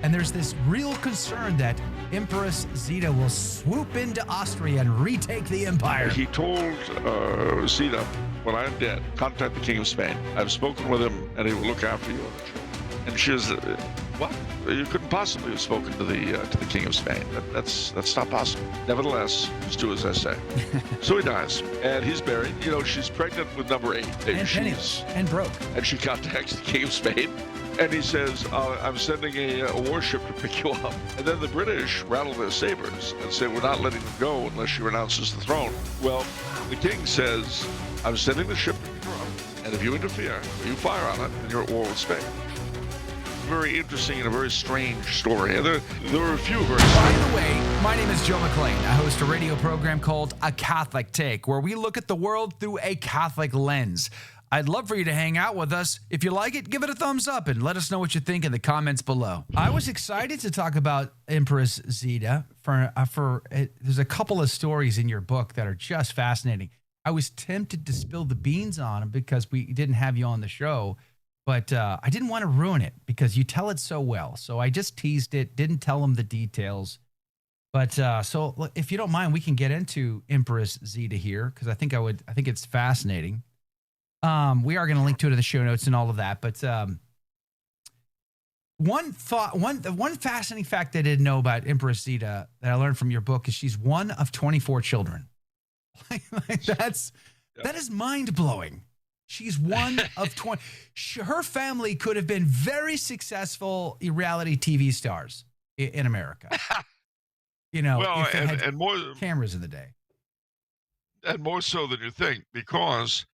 And there's this real concern that Empress Zita will swoop into Austria and retake the empire. He told Zita, when I am dead, contact the King of Spain. I've spoken with him, and he will look after you. And she was, what? You couldn't possibly have spoken to the King of Spain. That's not possible. Nevertheless, just do as I say. So he dies, and he's buried. You know, she's pregnant with number 8. And penniless, and broke. And she contacts the King of Spain, and he says, I'm sending a warship to pick you up. And then the British rattle their sabers and say, we're not letting them go unless she renounces the throne. Well, the king says, I'm sending the ship to pick her up, and if you interfere, or you fire on it, then you're at war with Spain. Very interesting and a very strange story. And there were a few very By the way, my name is Joe McClane. I host a radio program called A Catholic Take, where we look at the world through a Catholic lens. I'd love for you to hang out with us. If you like it, give it a thumbs up and let us know what you think in the comments below. I was excited to talk about Empress Zita there's a couple of stories in your book that are just fascinating. I was tempted to spill the beans on them because we didn't have you on the show. But I didn't want to ruin it because you tell it so well. So I just teased it, didn't tell them the details. But so if you don't mind, we can get into Empress Zita here because I think it's fascinating. We are going to link to it in the show notes and all of that. But one fascinating fact I didn't know about Empress Zita that I learned from your book is she's one of 24 children. That is mind blowing. She's one of 20. Her family could have been very successful reality TV stars in America. You know, well, if they had and more cameras in the day. And more so than you think, because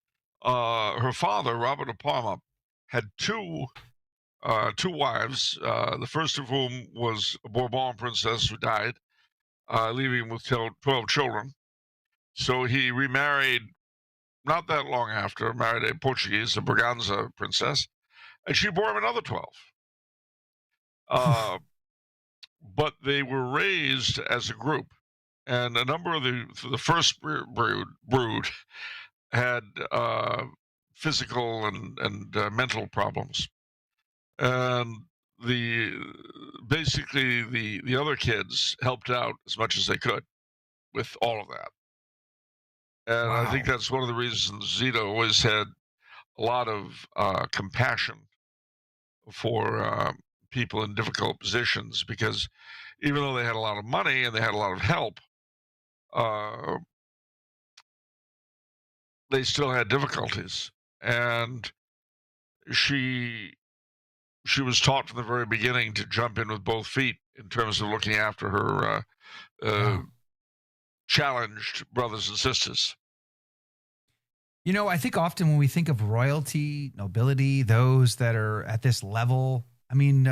her father, Robert of Parma, had two wives, the first of whom was a Bourbon princess who died, leaving him with 12 children. So he remarried not that long after, married a Portuguese, a Braganza princess, and she bore him another 12. But they were raised as a group, and a number of the first brood had physical and mental problems, and basically the other kids helped out as much as they could with all of that. And Wow. I think that's one of the reasons Zita always had a lot of compassion for people in difficult positions, because even though they had a lot of money and they had a lot of help, they still had difficulties. And she was taught from the very beginning to jump in with both feet in terms of looking after her challenged brothers and sisters. You know, I think often when we think of royalty, nobility, those that are at this level, I mean,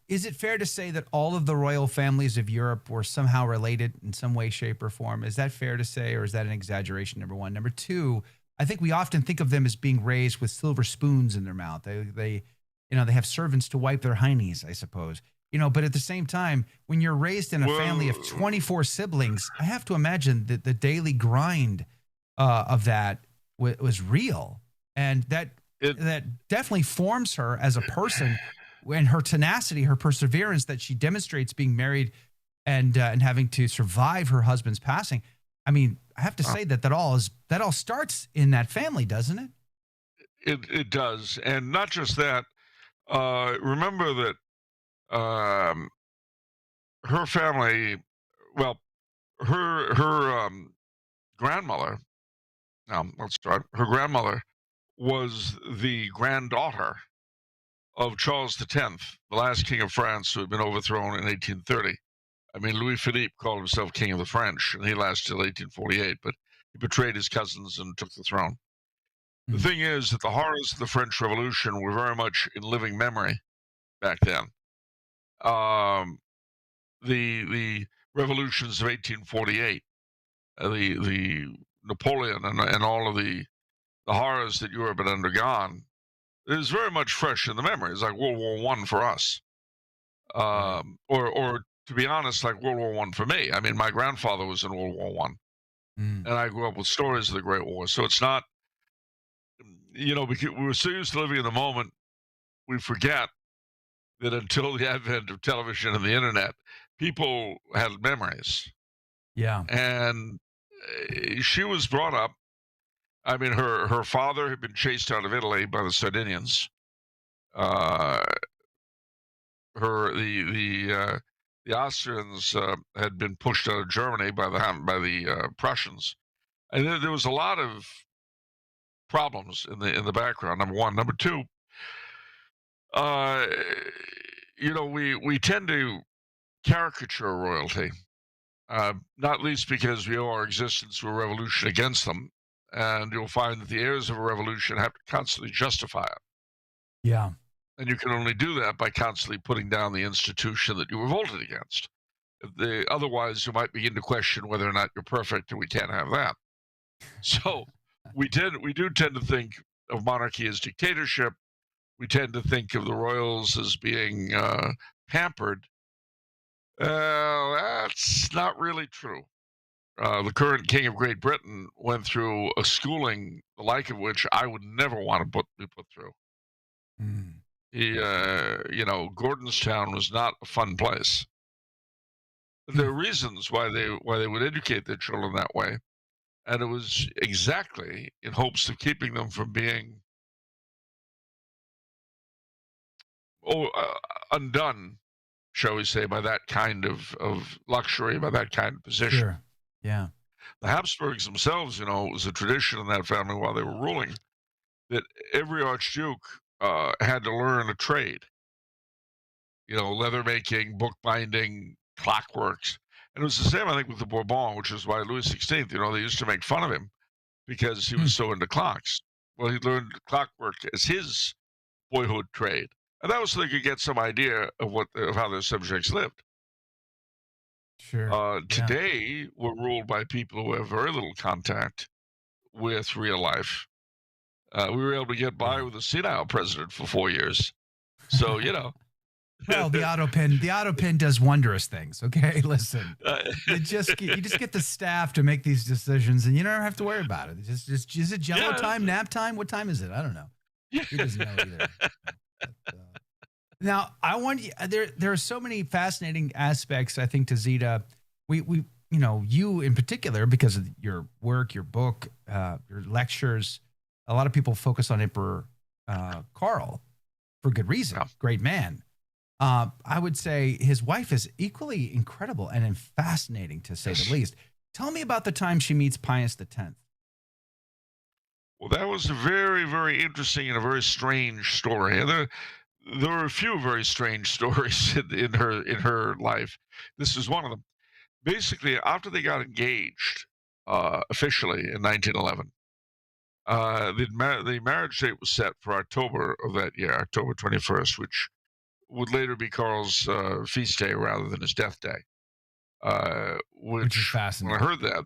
is it fair to say that all of the royal families of Europe were somehow related in some way, shape, or form? Is that fair to say, or is that an exaggeration, number one? Number two, I think we often think of them as being raised with silver spoons in their mouth. They have servants to wipe their heinies, I suppose. You know, but at the same time, when you're raised in a family of 24 siblings, I have to imagine that the daily grind of that was real, and that definitely forms her as a person. And her tenacity, her perseverance that she demonstrates being married and having to survive her husband's passing. I mean, I have to say that all starts in that family, doesn't it? It does, and not just that. Remember that her family, well, her grandmother. Let's start. Her grandmother was the granddaughter of Charles X, the last king of France, who had been overthrown in 1830. I mean, Louis Philippe called himself king of the French, and he lasted till 1848, but he betrayed his cousins and took the throne. The thing is that the horrors of the French Revolution were very much in living memory back then. The revolutions of 1848, the Napoleon, and all of the horrors that Europe had undergone, is very much fresh in the memory. It's like World War I for us, or to be honest, like World War I for me. I mean, my grandfather was in World War I, and I grew up with stories of the Great War. So it's not, because we were so used to living in the moment, we forget that until the advent of television and the internet, people had memories. Yeah. And she was brought up. I mean, her father had been chased out of Italy by the Sardinians. Uh, the Austrians had been pushed out of Germany by the Prussians, and there was a lot of problems in the background. Number one, number two, uh, we tend to caricature royalty, not least because we owe our existence to a revolution against them, and you'll find that the heirs of a revolution have to constantly justify it. Yeah. And you can only do that by constantly putting down the institution that you revolted against. Otherwise, you might begin to question whether or not you're perfect, and we can't have that. So we do tend to think of monarchy as dictatorship. We tend to think of the royals as being pampered. That's not really true. The current King of Great Britain went through a schooling the like of which I would never want to be put through. Mm. Gordonstown was not a fun place. There Hmm. are reasons why they would educate their children that way, and it was exactly in hopes of keeping them from being undone, shall we say, by that kind of luxury, by that kind of position. Sure. Yeah. The Habsburgs themselves, it was a tradition in that family while they were ruling that every archduke had to learn a trade. Leather making, bookbinding, clockworks. And it was the same, I think, with the Bourbon, which is why Louis XVI, they used to make fun of him because he Hmm. was so into clocks. Well, he learned clockwork as his boyhood trade. And that was so they could get some idea of how their subjects lived. Sure. Yeah. Today, we're ruled by people who have very little contact with real life. We were able to get by Yeah. with a senile president for 4 years. So, Well, the auto pin does wondrous things. Okay, listen, you just get the staff to make these decisions, and you don't have to worry about it. Just is it Jello yeah, time, nap time? What time is it? I don't know. yeah. He doesn't know either. Now, I want you. There are so many fascinating aspects. I think to Zita, we you in particular because of your work, your book, your lectures. A lot of people focus on Emperor Karl for good reason. Yeah. Great man. I would say his wife is equally incredible and fascinating, to say the least. Tell me about the time she meets Pius X. Well, that was a very, very interesting and a very strange story. And there were a few very strange stories in her life. This is one of them. Basically, after they got engaged officially in 1911, the marriage date was set for October of that year, October 21st, which would later be Karl's feast day rather than his death day. Which is Which, when I fascinating. heard that,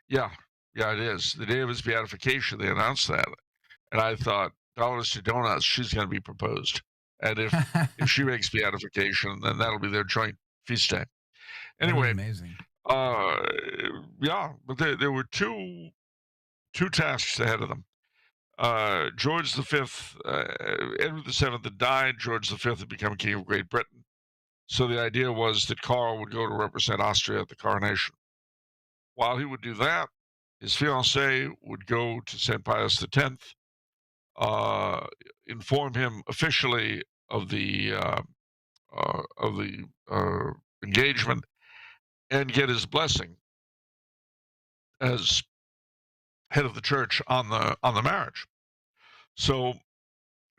yeah, yeah, it is. The day of his beatification, they announced that. And I thought, dollars to donuts, she's going to be proposed. And if she makes beatification, then that'll be their joint feast day. That'll be Anyway, amazing. uh, yeah, but there were two tasks ahead of them. George V, Edward VII had died. George V had become King of Great Britain. So the idea was that Karl would go to represent Austria at the coronation. While he would do that, his fiancée would go to St. Pius X, uh, inform him officially of the engagement, and get his blessing as head of the church on the marriage. So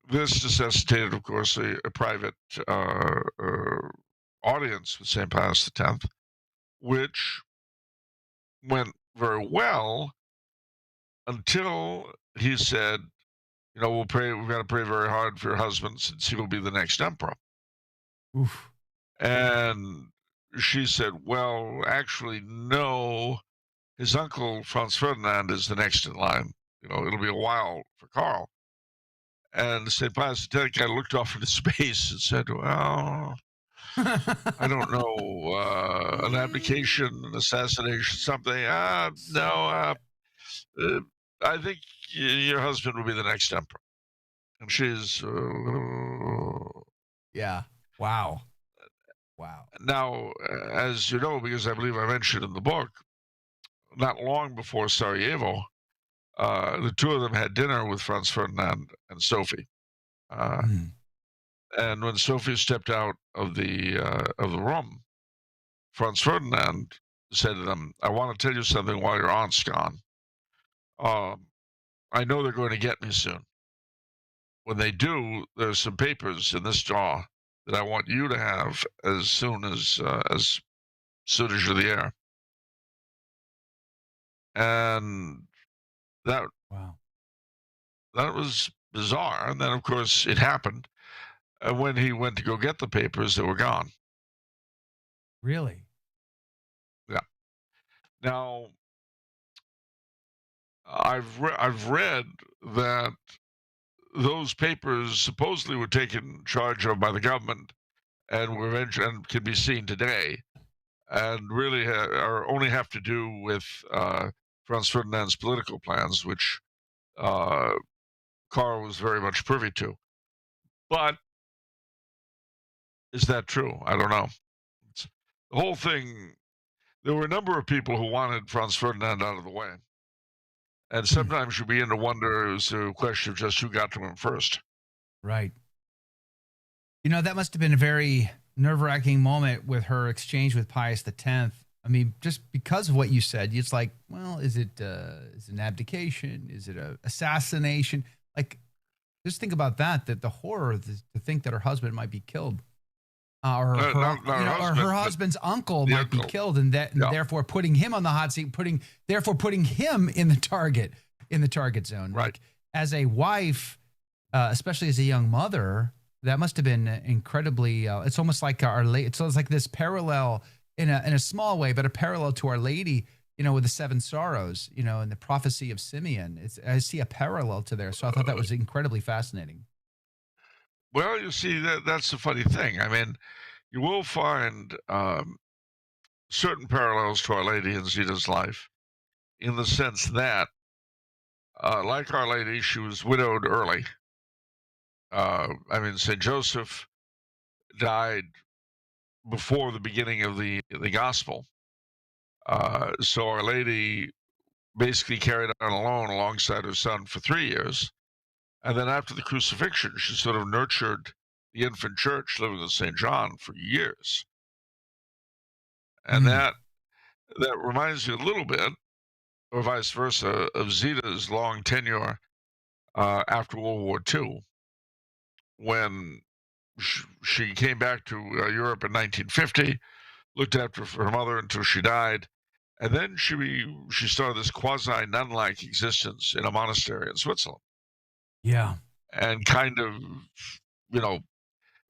this necessitated, of course, a private audience with St. Pius X, which went very well until he said, we'll pray. We've got to pray very hard for your husband since he will be the next emperor. Oof. And she said, well, actually, no. His uncle, Franz Ferdinand, is the next in line. It'll be a while for Karl. And St. Pius X kind of looked off into space and said, well, I don't know, an abdication, an assassination, something. No, I think your husband will be the next emperor. And she's, Yeah. Wow. Wow. Now, as you know, because I believe I mentioned in the book, not long before Sarajevo, the two of them had dinner with Franz Ferdinand and Sophie. Uh, Mm. and when Sophie stepped out of the room, Franz Ferdinand said to them, "I want to tell you something while your aunt's gone. Um, I know they're going to get me soon. When they do, there's some papers in this jar that I want you to have as soon as you're there." And that Wow. that was bizarre. And then, of course, it happened. And when he went to go get the papers, they were gone. Really? Yeah. Now, I've read that those papers supposedly were taken charge of by the government and were eventually and can be seen today, and really are only have to do with Franz Ferdinand's political plans, which uh, Carl was very much privy to. But is that true? I don't know. It's, the whole thing. There were a number of people who wanted Franz Ferdinand out of the way, and Hmm. sometimes you begin to wonder, is a question of just who got to him first. Right. That must have been a very nerve-wracking moment with her exchange with Pius X. I mean, just because of what you said, it's like, well, is it an abdication? Is it a assassination? Like, just think about that the horror to think that her husband might be killed. Or her, Not her or her husband, but husband's uncle the might be uncle. killed, and Yeah, therefore putting him on the hot seat, putting him in the target zone. right. Like, as a wife, especially as a young mother, that must have been incredibly. It's almost like it's almost like this parallel in a small way, but a parallel to Our Lady. With the seven sorrows. And the prophecy of Simeon. I see a parallel to there, so I thought that was incredibly fascinating. Well, you see, that's the funny thing. I mean, you will find certain parallels to Our Lady in Zita's life, in the sense that, like Our Lady, she was widowed early. I mean, Saint Joseph died before the beginning of the gospel, so Our Lady basically carried on alone alongside her son for 3 years, and then after the crucifixion, she sort of nurtured the infant church living with Saint John for years, and Mm. that reminds me a little bit, or vice versa, of Zita's long tenure after World War II, when she came back to Europe in 1950, looked after her mother until she died, and then she started this quasi nun-like existence in a monastery in Switzerland, Yeah. and kind of, you know,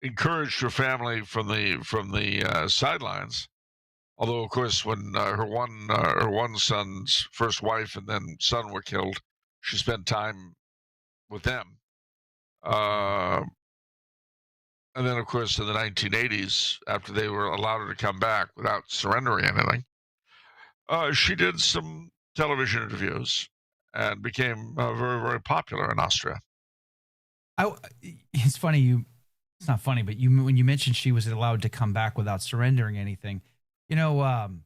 encouraged her family from the sidelines. Although, of course, when her one son's first wife and then son were killed, she spent time with them. Yeah. Uh, and then, of course, in the 1980s, after they were allowed her to come back without surrendering anything, she did some television interviews and became very, very popular in Austria. I, it's funny it's not funny, but when you mentioned she was allowed to come back without surrendering anything, you know, um,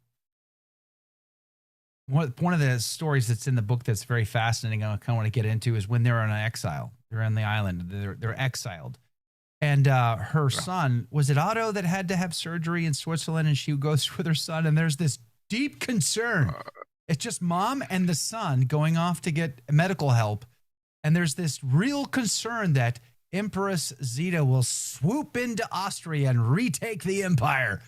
one of the stories that's in the book that's very fascinating, I kind of want to get into, is when they're on exile, they're on the island, they're exiled, and her Yeah. son, was it Otto, that had to have surgery in Switzerland, and she goes with her son, and there's this deep concern. Uh, It's just mom and the son going off to get medical help. And there's this real concern that Empress Zita will swoop into Austria and retake the empire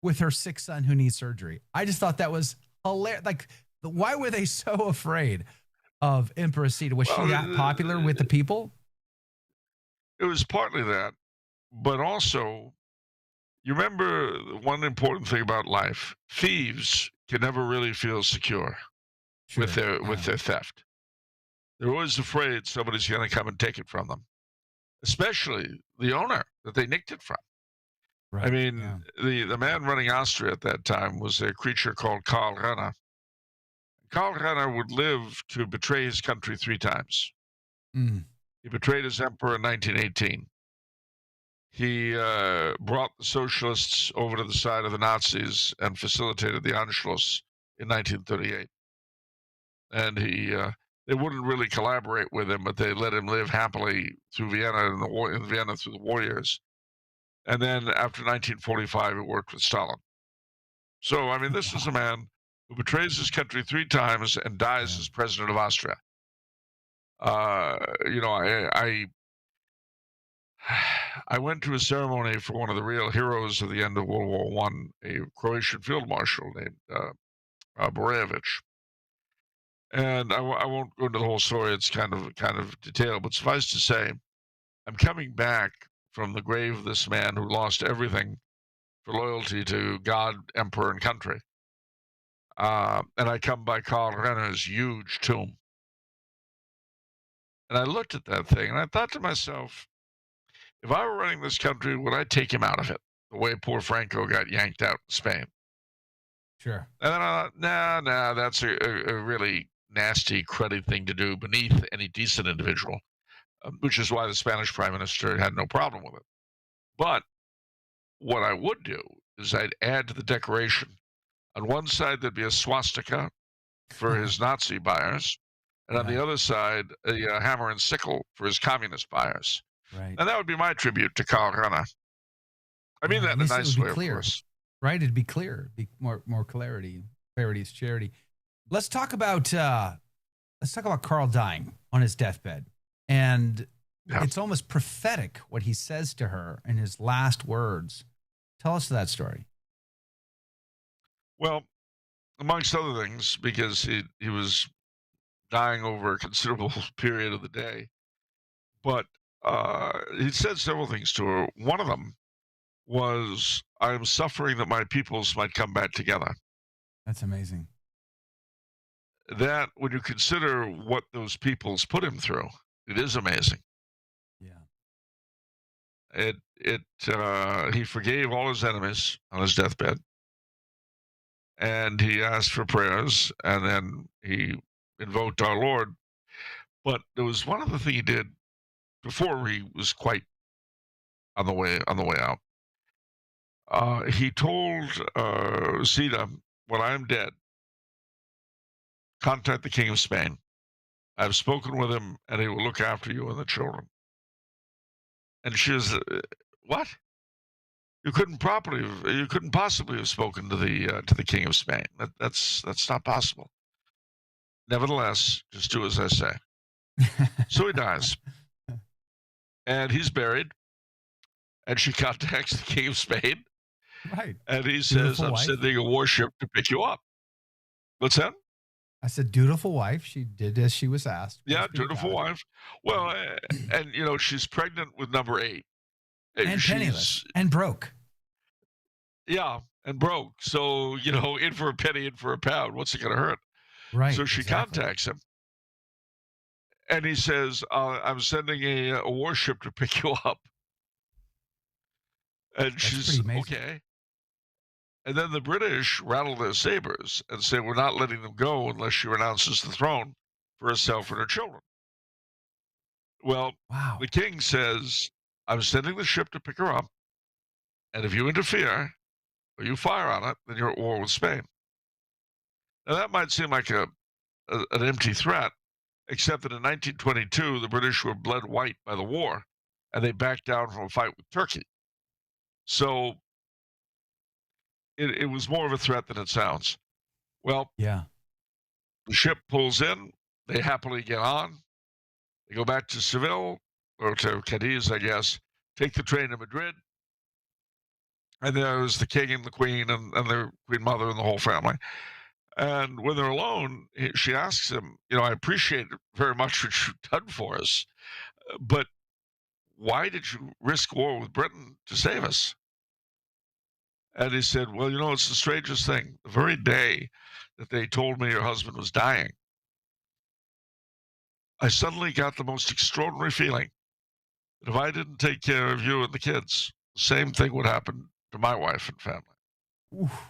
with her sick son who needs surgery. I just thought that was hilarious. Like, why were they so afraid of Empress Zita? Was she well, that popular with the people? it was partly that, but also, you remember one important thing about life: thieves can never really feel secure Sure. with Yeah. their theft. They're always afraid somebody's going to come and take it from them, especially the owner that they nicked it from. I Right. mean, Yeah. the man running Austria at that time was a creature called Karl Renner. Karl Renner would live to betray his country 3 times. Mm. He betrayed his emperor in 1918. He brought the socialists over to the side of the Nazis and facilitated the Anschluss in 1938. And they wouldn't really collaborate with him, but they let him live happily through Vienna in Vienna through the war years. And then after 1945, he worked with Stalin. So, I mean, this is a Wow. man who betrays his country 3 times and dies Yeah. as president of Austria. You know, I went to a ceremony for one of the real heroes of the end of World War One, a Croatian field marshal named Borevich. And I won't go into the whole story. It's kind of detailed, but suffice to say, I'm coming back from the grave of this man who lost everything for loyalty to God, emperor, and country. And I come by Karl Renner's huge tomb. And I looked at that thing and I thought to myself, if I were running this country, would I take him out of it the way poor Franco got yanked out in Spain? Sure. And then I thought, nah, that's a really nasty, cruddy thing to do beneath any decent individual, which is why the Spanish prime minister had no problem with it. But what I would do is I'd add to the decoration. On one side, there'd be a swastika for his Nazi buyers, and on the Right. other side, a hammer and sickle for his communist buyers. Right. And that would be my tribute to Karl Renner. I mean Yeah. that At in a least it would nice be way, of clear, course. right? It'd be clear, be more clarity. Clarity is charity. Let's talk about Carl dying on his deathbed, and Yeah. it's almost prophetic what he says to her in his last words. Tell us that story. Well, amongst other things, because he was dying over a considerable period of the day. But he said several things to her. One of them was, I am suffering that my peoples might come back together. That's amazing. That, when you consider what those peoples put him through, it is amazing. Yeah. He forgave all his enemies on his deathbed, and he asked for prayers, and then he invoked our Lord. But there was one other thing he did before he was quite on the way out. He told Zita, "When I am dead, contact the King of Spain. I've spoken with him, and he will look after you and the children." And she was, "What? You couldn't possibly have spoken to the King of Spain. That's not possible. Nevertheless, just do as I say." So he dies, and he's buried, and she contacts the King of Spain, Right. and he says, Dutiful "I'm wife. sending a warship to pick you up." What's that? I said, dutiful wife. She did as she was asked. Yeah, Was pretty dutiful valid. wife. Well, Right. and she's pregnant with number 8. And She's penniless and broke. yeah, and broke. So, in for a penny, in for a pound. What's it going to hurt? Right. So she Exactly. contacts him, and he says, "I'm sending a warship to pick you up." And That's pretty she's amazing. okay. And then the British rattle their sabers and say, "We're not letting them go unless she renounces the throne for herself and her children." Well, the Wow. king says, "I'm sending the ship to pick her up, and if you interfere or you fire on it, then you're at war with Spain." Now, that might seem like an empty threat, except that in 1922, the British were bled white by the war, and they backed down from a fight with Turkey. So it was more of a threat than it sounds. Well, Yeah. the ship pulls in, they happily get on, they go back to Seville, or to Cadiz, I guess, take the train to Madrid, and there's the king and the queen and the queen mother and the whole family. And when they're alone, she asks him, "I appreciate very much what you've done for us, but why did you risk war with Britain to save us?" And he said, "Well, it's the strangest thing. The very day that they told me your husband was dying, I suddenly got the most extraordinary feeling that if I didn't take care of you and the kids, the same thing would happen to my wife and family." Oof.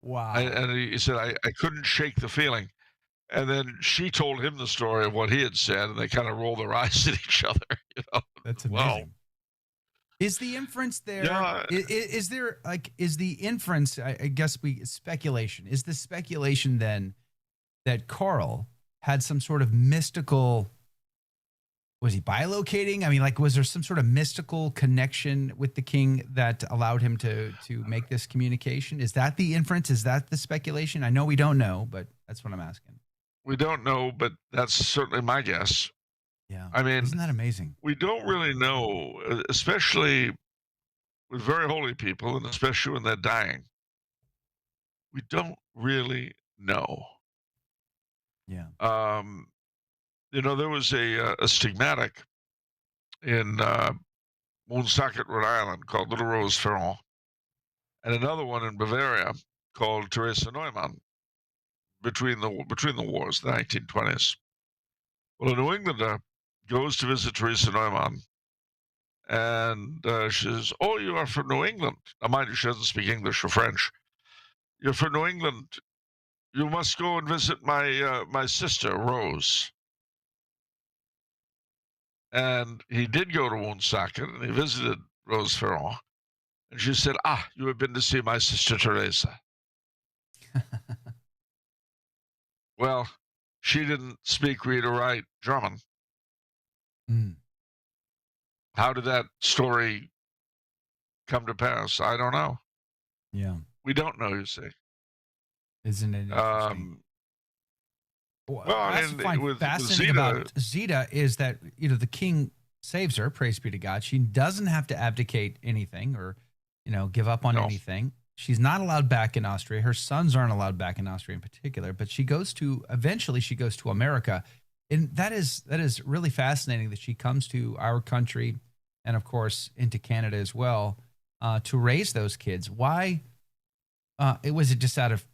Wow. And he said, I couldn't shake the feeling. And then she told him the story of what he had said, and they kind of rolled their eyes at each other. That's Well, amazing. Is the inference there? Yeah, Is there like is the inference? I guess we speculation. Is the speculation then that Carl had some sort of mystical? Was he bilocating? I mean, like, was there some sort of mystical connection with the king that allowed him to make this communication? Is that the inference? Is that the speculation? I know we don't know, but that's what I'm asking. we don't know, but that's certainly my guess. Yeah, I mean, isn't that amazing? we don't really know, especially with very holy people, and especially when they're dying. We don't really know. Yeah. Um, there was a stigmatic in Woonsocket, Rhode Island, called Little Rose Ferrand, and another one in Bavaria called Teresa Neumann between the wars, the 1920s. Well, a New Englander goes to visit Teresa Neumann, and she says, "Oh, you are from New England." Now, mind you, she doesn't speak English or French. "You're from New England. You must go and visit my sister Rose." And he did go to Woonsocket, and he visited Rose Ferrand, and she said, "Ah, you have been to see my sister Teresa." Well, she didn't speak, read, or write German. Mm, How did that story come to pass? I don't know. yeah. We don't know, you see. Isn't it interesting? Um, What well, I I also mean, find with fascinating Zita, about Zita is that the king saves her, praise be to God. She doesn't have to abdicate anything or give up on no, anything. She's not allowed back in Austria. Her sons aren't allowed back in Austria in particular. But eventually she goes to America, and that is really fascinating that she comes to our country, and of course into Canada as well, to raise those kids. Why? It was it just out of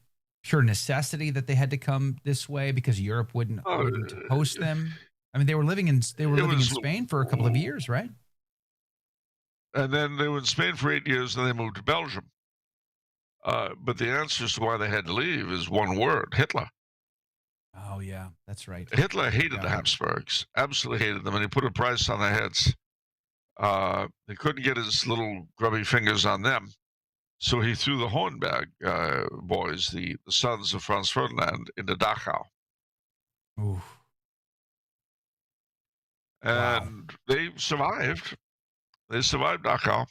pure necessity that they had to come this way because Europe wouldn't uh, wouldn't host them. I mean, they were it living in was, Spain for a couple of years, right? and then they were in Spain for 8 years, and then they moved to Belgium. But the answer as to why they had to leave is one word: Hitler. Oh yeah, that's right. Hitler hated the Yeah. Habsburgs, absolutely hated them, and he put a price on their heads. He couldn't get his little grubby fingers on them, so he threw the Hohenberg boys, the sons of Franz Ferdinand, into Dachau. Ooh, wow. And they survived. They survived Dachau.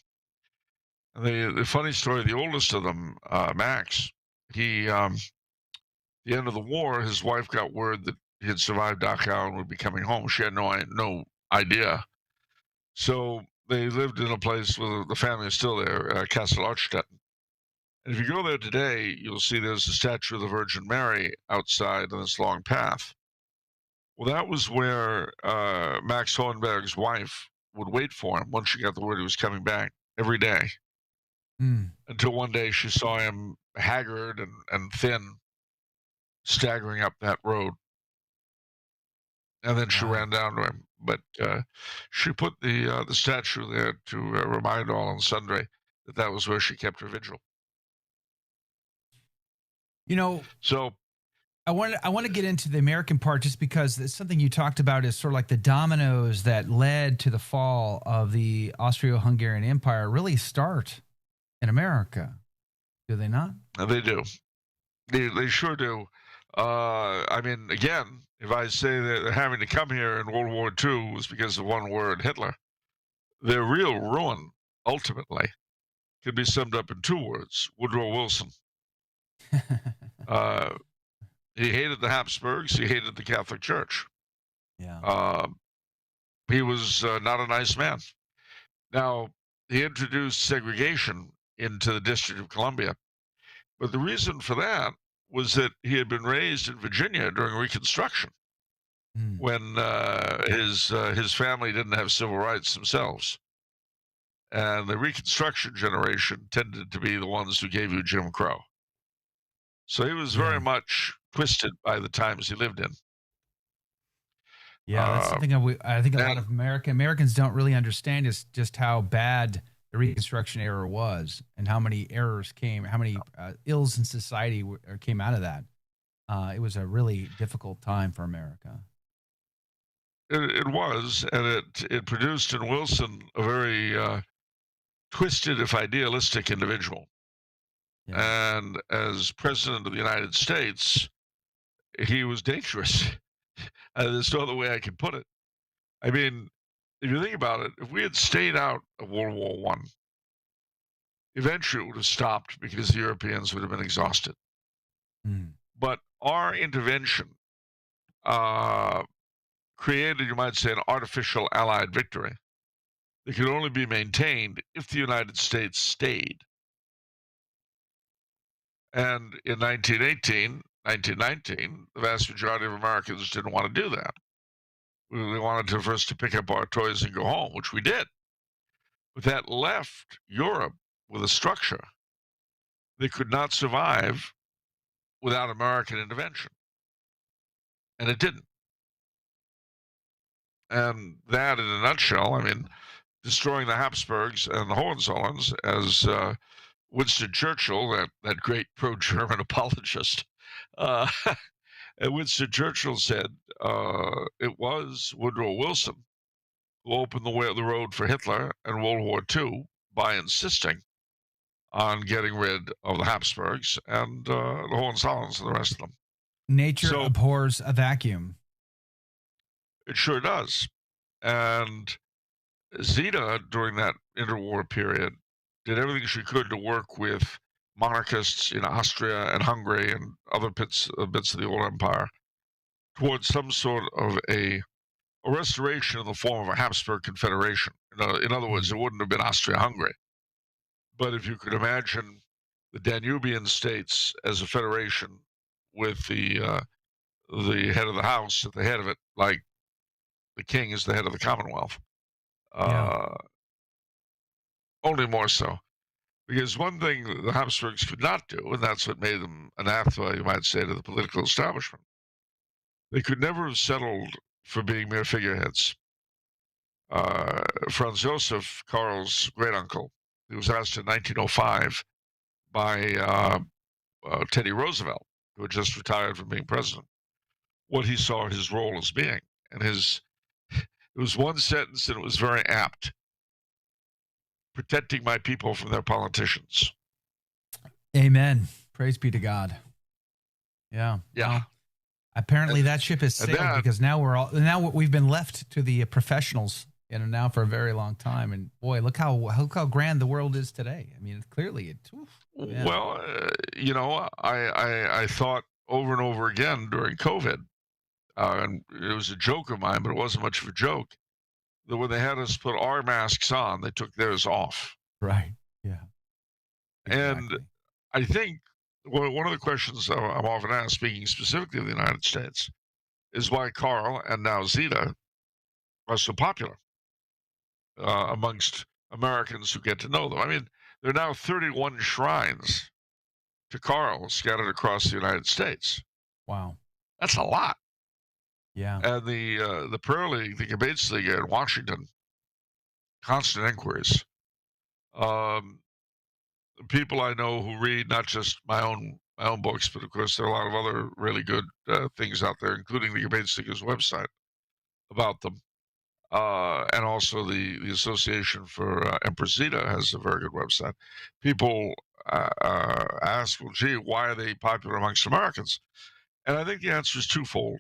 And the funny story, the oldest of them, Max, he, the end of the war, his wife got word that he had survived Dachau and would be coming home. She had no idea. So they lived in a place where the family is still there, Castle Archstetten. And if you go there today, you'll see there's a statue of the Virgin Mary outside on this long path. Well, that was where Max Hohenberg's wife would wait for him once she got the word he was coming back every day, Mm, until one day she saw him haggard and thin, staggering up that road. And then she wow. ran down to him. But she put the statue there to remind all and sundry that that was where she kept her vigil. You know, So, I want to get into the American part just because it's something you talked about is sort of like the dominoes that led to the fall of the Austro-Hungarian Empire really start in America, do they not? they do. They sure do. I mean, again, if I say that they're having to come here in World War II was because of one word, Hitler, their real ruin, ultimately, can be summed up in two words: Woodrow Wilson. Uh, he hated the Habsburgs. He hated the Catholic Church. Yeah. Uh, he was not a nice man. Now, he introduced segregation into the District of Columbia, but the reason for that was that he had been raised in Virginia during Reconstruction, Mm, when his family didn't have civil rights themselves, and the Reconstruction generation tended to be the ones who gave you Jim Crow. So he was yeah. very much twisted by the times he lived in. Yeah, that's Uh, something I think a lot and of Americans don't really understand is just how bad the Reconstruction era was and how many errors came, how many ills in society came out of that. It was a really difficult time for America. it was, and it produced in Wilson a very twisted, if idealistic, individual. Yeah. And as president of the United States, he was dangerous. There's no other way I can put it. I mean, if you think about it, if we had stayed out of World War One, eventually it would have stopped because the Europeans would have been exhausted. Mm. But our intervention uh, created, you might say, an artificial Allied victory that could only be maintained if the United States stayed. And in 1918, 1919, the vast majority of Americans didn't want to do that. We wanted to first to pick up our toys and go home, which we did. But that left Europe with a structure that could not survive without American intervention. And it didn't. And that, in a nutshell, I mean, destroying the Habsburgs and the Hohenzollerns, as Winston Churchill, that great pro-German apologist, uh, Winston Churchill said it was Woodrow Wilson who opened the road for Hitler and World War II by insisting on getting rid of the Habsburgs and the Hohenzollerns and the rest of them. Nature So abhors a vacuum. it sure does. And Zita, during that interwar period, did everything she could to work with monarchists in Austria and Hungary and other bits of the old empire towards some sort of a restoration in the form of a Habsburg confederation. In other words, it wouldn't have been Austria-Hungary. But if you could imagine the Danubian states as a federation with the head of the house at the head of it, like the king is the head of the Commonwealth. Yeah. Only more so. Because one thing the Habsburgs could not do, and that's what made them anathema, you might say, to the political establishment, they could never have settled for being mere figureheads. Franz Josef, Karl's great uncle, he was asked in 1905 by Teddy Roosevelt, who had just retired from being president, what he saw his role as being. And it was one sentence and it was very apt: protecting my people from their politicians. Amen. Praise be to God. Yeah. Yeah. Well, apparently that ship has sailed because now we've been left to the professionals, now for a very long time. And boy, look how grand the world is today. I mean, clearly it. Oof, yeah. Well, I thought over and over again during COVID, and it was a joke of mine, but it wasn't much of a joke, that when they had us put our masks on, they took theirs off. Right. Yeah. Exactly. And I think one of the questions I'm often asked, speaking specifically of the United States, is why Karl and now Zita are so popular amongst Americans who get to know them. I mean, there are now 31 shrines to Karl scattered across the United States. Wow. That's a lot. Yeah. And the Prayer League, the Debates League in Washington, constant inquiries. People I know who read not just my own books, but of course there are a lot of other really good things out there, including the Debates League's website about them. And also the Association for Empress Zita has a very good website. People ask, well, gee, why are they popular amongst Americans? And I think the answer is twofold.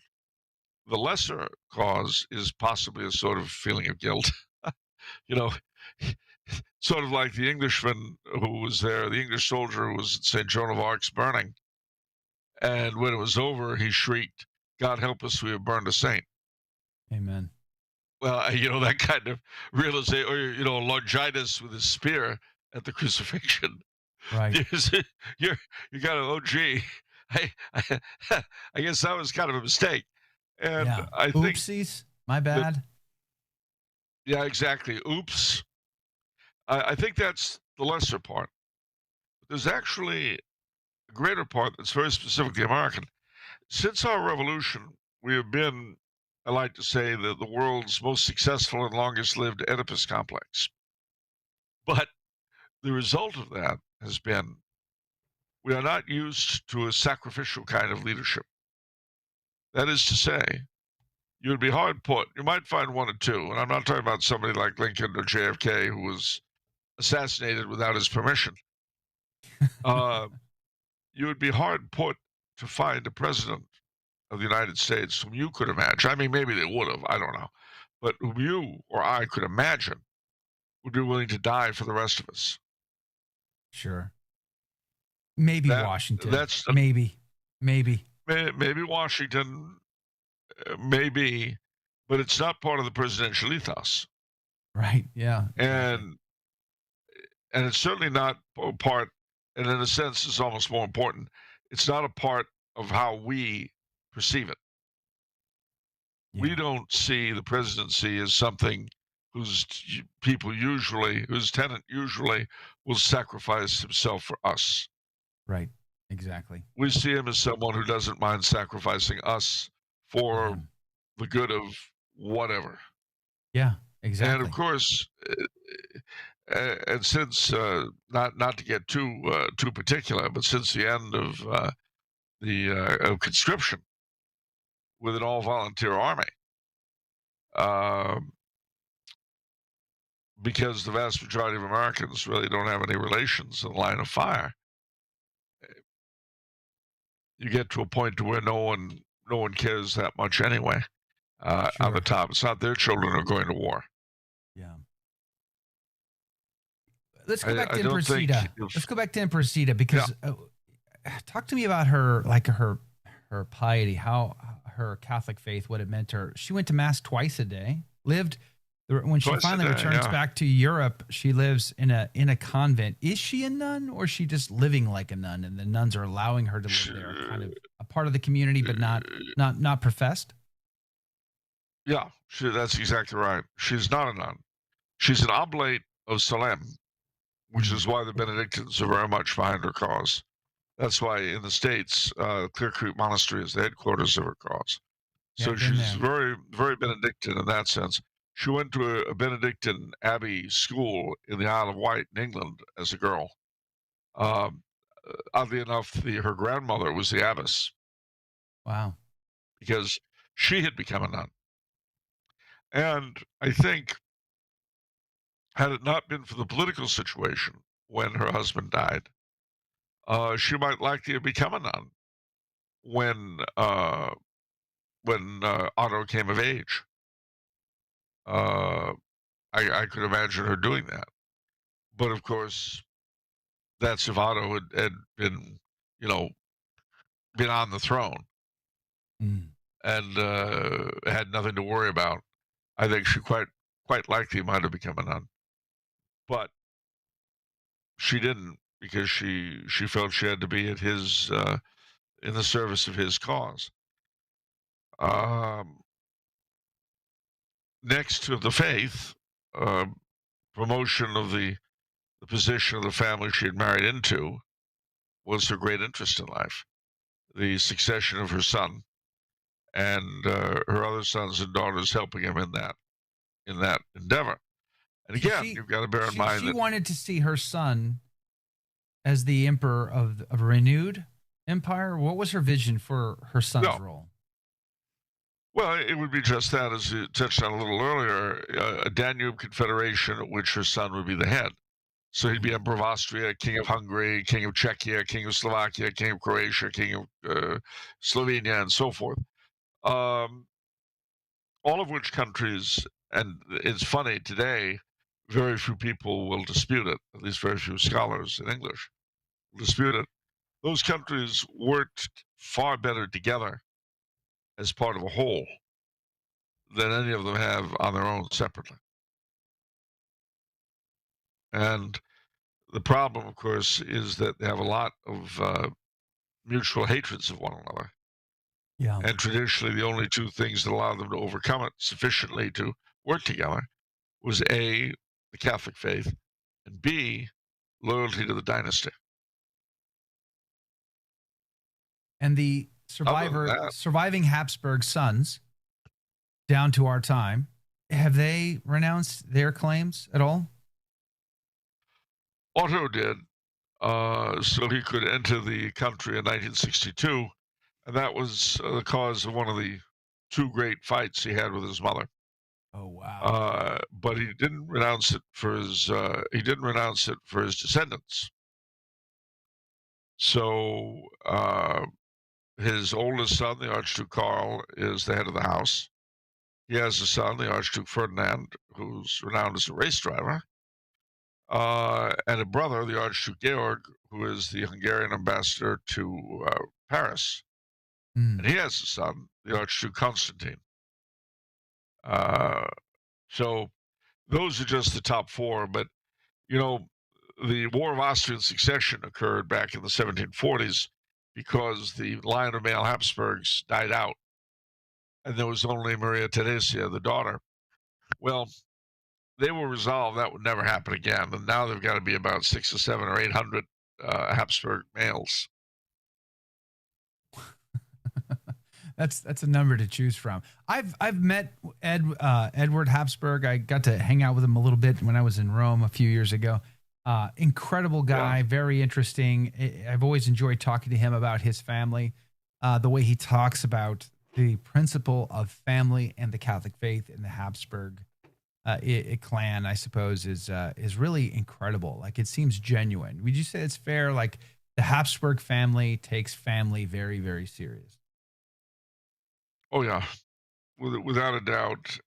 The lesser cause is possibly a sort of feeling of guilt. you know, sort of like the Englishman who was there, the English soldier who was at St. Joan of Arc's burning. And when it was over, he shrieked, God help us, we have burned a saint. Amen. Well, that kind of realization, or, Longinus with his spear at the crucifixion. Right. You got to, gee, I guess that was kind of a mistake. And yeah. I think, oopsies, my bad. Yeah, exactly. Oops. I think that's the lesser part. But there's actually a greater part that's very specifically American. Since our revolution, we have been, I like to say, the world's most successful and longest lived Oedipus complex. But the result of that has been we are not used to a sacrificial kind of leadership. That is to say, you would be hard put. You might find one or two, and I'm not talking about somebody like Lincoln or JFK who was assassinated without his permission. Uh, you would be hard put to find a president of the United States whom you could imagine. I mean, maybe they would have, I don't know, but whom you or I could imagine would be willing to die for the rest of us. Sure. Maybe That Washington. that's Maybe. maybe Washington, maybe, but it's not part of the presidential ethos, Right. Yeah, exactly. and it's certainly not part. And in a sense, it's almost more important. It's not a part of how we perceive it. We Yeah. don't see the presidency as something whose whose tenant usually will sacrifice himself for us. Right. Exactly. We see him as someone who doesn't mind sacrificing us for Yeah. the good of whatever. Yeah, And of exactly. course, and since not to get too particular, but since the end of the of conscription with an all volunteer army, um, because the vast majority of Americans really don't have any relations in the line of fire, you get to a point to where no one cares that much anyway. On the Sure. top, it's not their children who are going to war. Yeah. Let's go back I to don't Empress think Zita. Let's if go back to Empress Zita yeah, because talk to me about her, like her piety, how her Catholic faith, what it meant to her. She went to mass twice a day. Lived when she twice a finally day, returns yeah. back to Europe. She lives in a convent. Is she a nun, or is she just living like a nun, and the nuns are allowing her to live She, there, kind of a part of the community, but not professed? yeah, that's exactly right. She's not a nun. She's an oblate of Salem, which is Mm. why the Benedictines are very much behind her cause. That's why in the States, Clear Creek Monastery is the headquarters of her cause. Yeah, So I've been she's there. very, very Benedictine in that sense. She went to a Benedictine abbey school in the Isle of Wight in England as a girl. Um, Oddly enough, her grandmother was the abbess Wow. because she had become a nun. And I think, had it not been for the political situation when her husband died, she might likely have become a nun when Otto came of age. Uh, I could imagine her doing that. But of course, that's if Otto had been, you know, been on the throne Mm. and had nothing to worry about. I think she quite likely might have become a nun, but she didn't because she felt she had to be at his in the service of his cause. Um, Next to the faith, uh, promotion of the position of the family she had married into was her great interest in life. The succession of her son and her other sons and daughters helping him in that endeavor. And So again, you've got to bear in mind she that wanted to see her son as the emperor of a renewed empire. What was her vision for her son's no, role? well, it would be just that, as you touched on a little earlier, a Danube confederation at which her son would be the head. So he'd be Mm. Emperor of Austria, King of Hungary, King of Czechia, King of Slovakia, King of Croatia, King of Slovenia, and so forth. Um, all of which countries, and it's funny today, very few people will dispute it, at least very few scholars in English will dispute it. Those countries worked far better together as part of a whole than any of them have on their own separately. And the problem, of course, is that they have a lot of mutual hatreds of one another. Yeah. And traditionally, the only two things that allowed them to overcome it sufficiently to work together was A, the Catholic faith, and B, loyalty to the dynasty. And the Other than that, surviving Habsburg sons down to our time, have they renounced their claims at all? Otto did, so he could enter the country in 1962, and that was the cause of one of the two great fights he had with his mother. Oh, wow. But he didn't renounce it for his descendants. So his oldest son, the Archduke Karl, is the head of the house. He has a son, the Archduke Ferdinand, who's renowned as a race driver, and a brother, the Archduke Georg, who is the Hungarian ambassador to Paris. And Mm. he has a son, the Archduke Constantine. Uh, so those are just the top four. But, you know, the War of Austrian Succession occurred back in the 1740s because the line of male Habsburgs died out, and there was only Maria Theresia, the daughter. Well, they will resolve that would never happen again, and now they've got to be about 6 or 7 or 800 Habsburg males. That's a number to choose from. I've met Edward Habsburg. I got to hang out with him a little bit when I was in Rome a few years ago. Incredible Yeah. guy, very interesting. I've always enjoyed talking to him about his family, the way he talks about the principle of family and the Catholic faith in the Habsburg clan, I suppose, is really incredible. Like it seems genuine. Would you say it's fair? Like the Habsburg family takes family very, very serious. Oh yeah, without a doubt.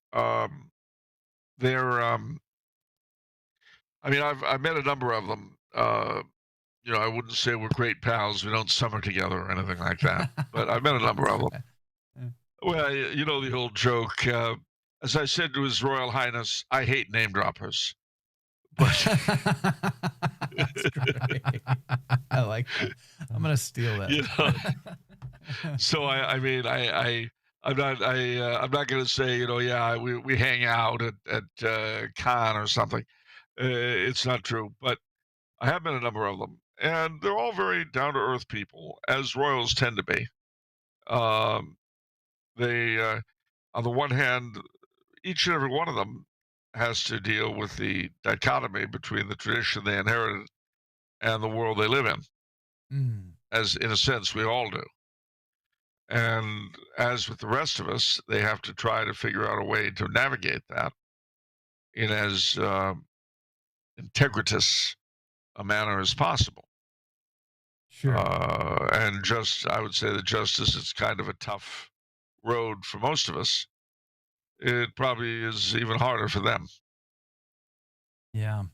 They're I mean, I've met a number of them. I wouldn't say we're great pals. We don't summer together or anything like that. But I've met a number of them. Well, you know the old joke. As I said to His Royal Highness, I hate name droppers. But That's great. I like that. I'm gonna steal that. you know, so I mean, I'm not going to say, yeah, we hang out at Cannes or something. It's not true, but I have met a number of them, and they're all very down to earth people, as royals tend to be. Um, they, on the one hand, each and every one of them has to deal with the dichotomy between the tradition they inherited and the world they live in, Mm, as in a sense we all do. And as with the rest of us, they have to try to figure out a way to navigate that in as integritous a manner as possible. sure. And I would say that just as it's kind of a tough road for most of us, it probably is even harder for them. Yeah.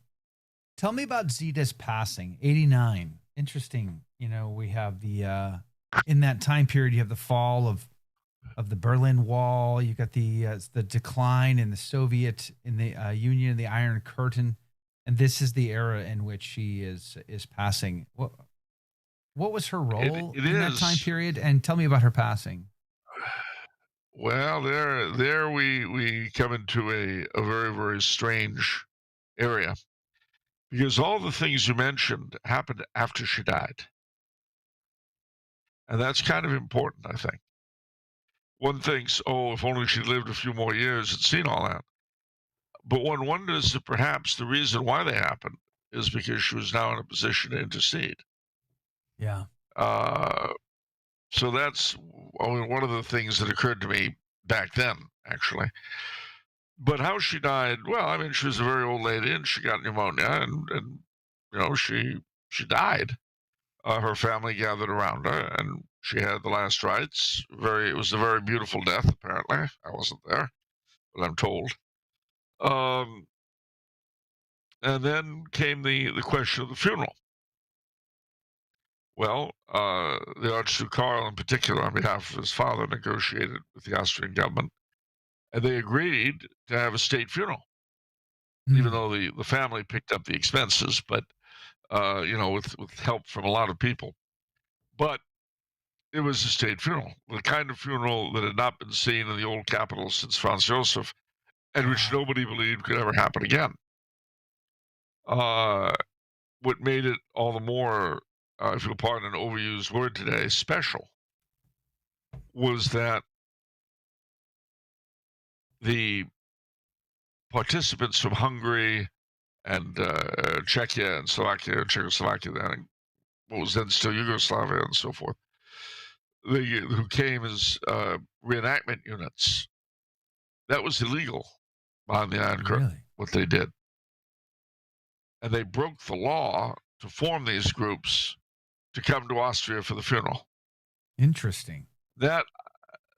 Tell me about Zita's passing, 89. Interesting. We have the in that time period you have the fall of the Berlin Wall, you got the decline in the Soviet in the Union, the Iron Curtain, and this is the era in which she is passing. What was her It, role it in that time is. period? And tell me about her passing. Well, there we come into a very, very strange area because all the things you mentioned happened after she died. And that's kind of important, I think. One thinks, oh, if only she lived a few more years and seen all that. But one wonders if perhaps the reason why they happened is because she was now in a position to intercede. Yeah. Uh, so that's one of the things that occurred to me back then, actually. But how she died, well, I mean, she was a very old lady and she got pneumonia and she died. Her family gathered around her and she had the last rites. It was a very beautiful death, apparently. I wasn't there, but I'm told. Um, and then came the question of the funeral. Well, the Archduke Karl, in particular, on behalf of his father, negotiated with the Austrian government, and they agreed to have a state funeral, even Mm, though the family picked up the expenses, but with help from a lot of people. But it was a state funeral, the kind of funeral that had not been seen in the old capital since Franz Joseph, and which wow. nobody believed could ever happen again. Uh, what made it all the more, if you'll pardon an overused word today, special, was that the participants from Hungary and Czechia and Slovakia, Czechoslovakia, then what was then still Yugoslavia and so forth, who came as reenactment units. That was illegal behind the Iron Curtain, Really? what they did. And they broke the law to form these groups to come to Austria for the funeral. Interesting. That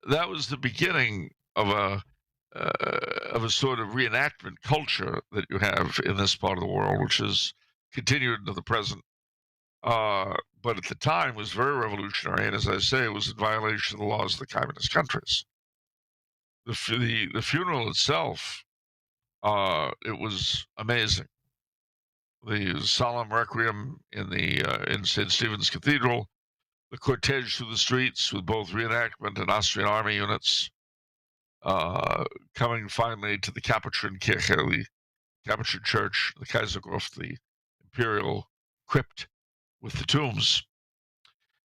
was the beginning of a sort of reenactment culture that you have in this part of the world, which has continued into the present. But at the time was very revolutionary, and as I say, it was in violation of the laws of the communist countries. The funeral itself, it was amazing. The solemn requiem in St. Stephen's Cathedral, the cortege through the streets with both reenactment and Austrian army units, coming finally to the Capuchin Kirche, the Capuchin Church, the Kaisergruft, the imperial crypt with the tombs.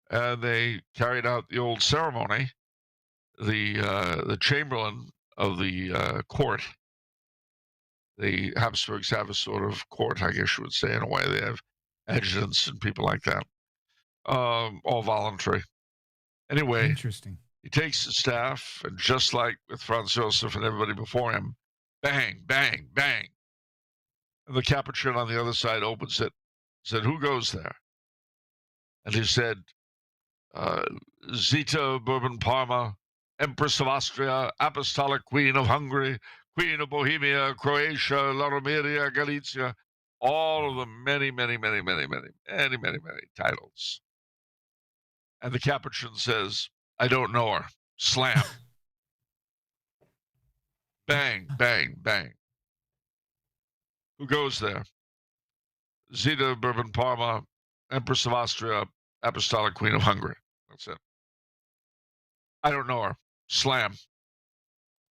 And they carried out the old ceremony. The chamberlain of the court, the Habsburgs have a sort of court, I guess you would say, in a way. They have adjutants and people like that, all voluntary. Anyway, Interesting. he takes his staff, and just like with Franz Joseph and everybody before him, bang, bang, bang. And the Capuchin on the other side opens it, said, "Who goes there?" And he said, Zita of Bourbon Parma, Empress of Austria, Apostolic Queen of Hungary, Queen of Bohemia, Croatia, Laromeria, Galicia, all of the many, many, many, many, many, many, many, many titles. And the Capuchin says, "I don't know her." Slam. Bang, bang, bang. Who goes there? Zita of Bourbon Parma, Empress of Austria, Apostolic Queen of Hungary. That's it. I don't know her. Slam.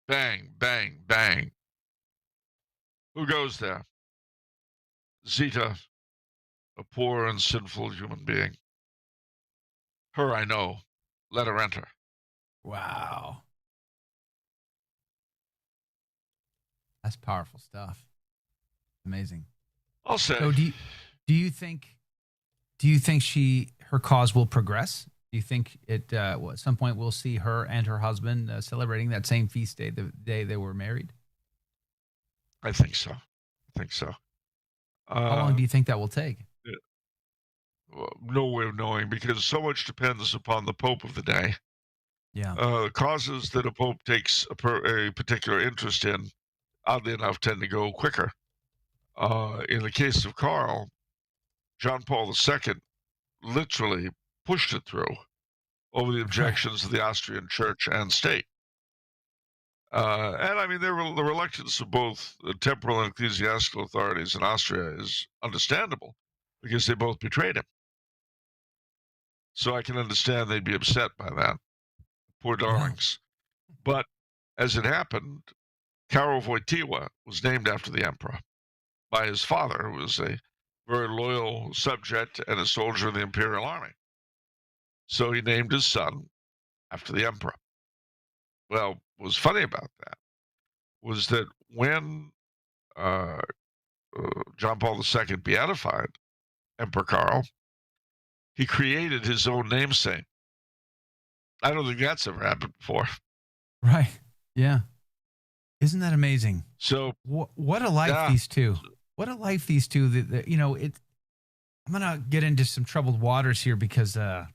Bang, bang, bang. Who goes there? Zita, a poor and sinful human being. Her I know. Let her enter. Wow. That's powerful stuff. Amazing. I'll say. So do you think her cause will progress? Do you think at some point we'll see her and her husband celebrating that same feast day, the day they were married? I think so. How long do you think that will take? No way of knowing, because so much depends upon the Pope of the day. Yeah. Causes that a Pope takes a particular interest in, oddly enough, tend to go quicker. In the case of Karl, John Paul II literally pushed it through over the objections of the Austrian church and state. And I mean, the reluctance of both the temporal and ecclesiastical authorities in Austria is understandable, because they both betrayed him. So I can understand they'd be upset by that. Poor darlings. Yeah. But as it happened, Karol Wojtyła was named after the emperor by his father, who was a very loyal subject and a soldier in the imperial army. So he named his son after the emperor. Well, what was funny about that was that when John Paul II beatified Emperor Karl, he created his own namesake. I don't think that's ever happened before. Right. Yeah. Isn't that amazing? So what a life these two. What a life these two. I'm gonna get into some troubled waters here because I'll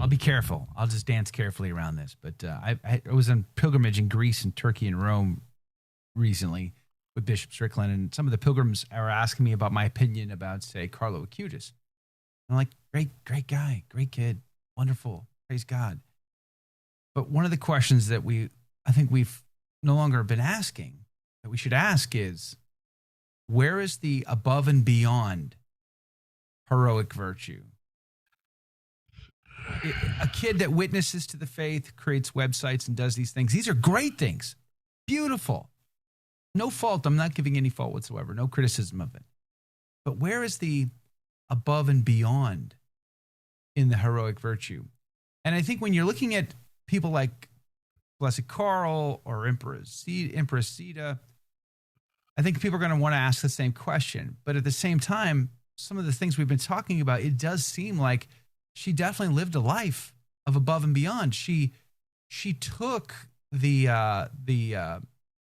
be careful. I'll just dance carefully around this. But I was on pilgrimage in Greece and Turkey and Rome recently with Bishop Strickland, and some of the pilgrims are asking me about my opinion about, say, Carlo Acutis. I'm like, great guy, great kid, wonderful, praise God. But one of the questions that I think we've no longer been asking, that we should ask is, where is the above and beyond heroic virtue? A kid that witnesses to the faith, creates websites and does these things. These are great things. Beautiful. No fault. I'm not giving any fault whatsoever. No criticism of it. But where is the above and beyond in the heroic virtue? And I think when you're looking at people like Blessed Karl or Empress Zita, I think people are going to want to ask the same question. But at the same time, some of the things we've been talking about, it does seem like she definitely lived a life of above and beyond. She took the